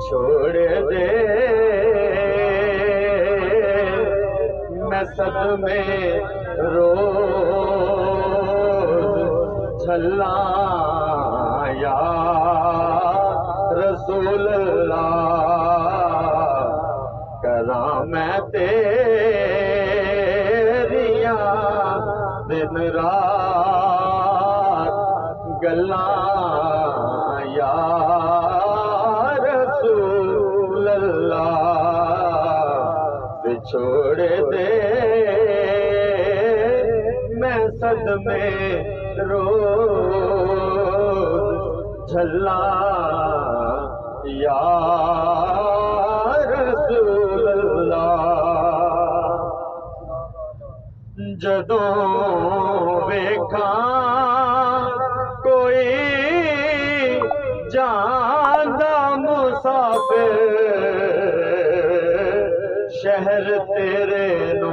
छोड़ दे मैं सदमे रोज झल्ला या रसूल अल्लाह करा मैं तेरिया दिन रात गल्ला या रसूल अल्लाह छोड़ दे मैं सदमे रोज झल्ला या रसूल अल्लाह जदों वेखा कोई जांदा मुसाफिर शहर तेरे नो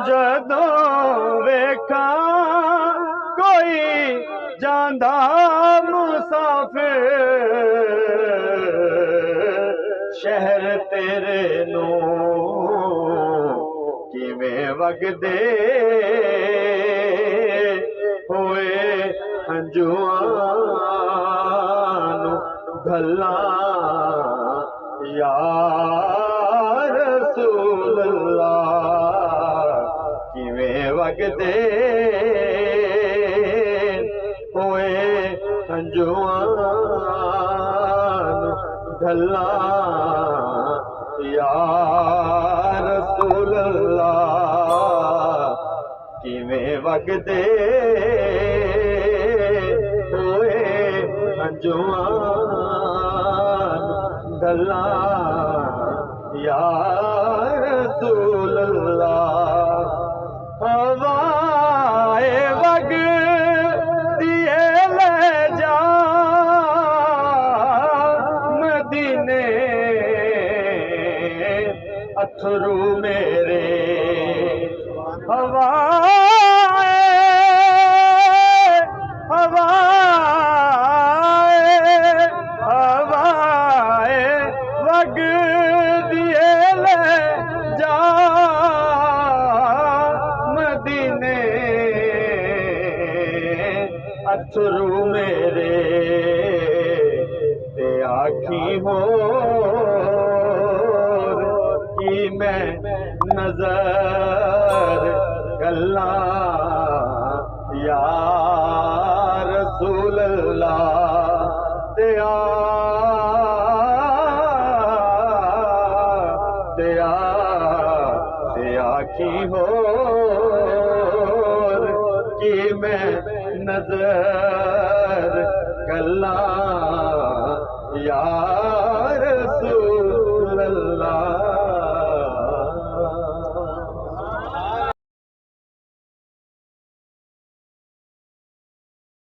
जदों वेखा कोई जांदा मुसाफिर शहर तेरे नो किवें वगदे होए हंजुआं गल्ला या रसूल अल्लाह किवें वगदे होए हंजुआं गल्ला या रसूल अल्लाह किवें वगदे होए हंजुआं गल्ला या रसूल अल्लाह हवाए वग दिए ले जा मदीने अथरू मेरे हवाए वग दिए ले जा मदीने अथरू मेरे ते आखी हो कि मैं नजर गल्ला या रसूल अल्लाह ते आखी हो कि मैं नजर गल्ला या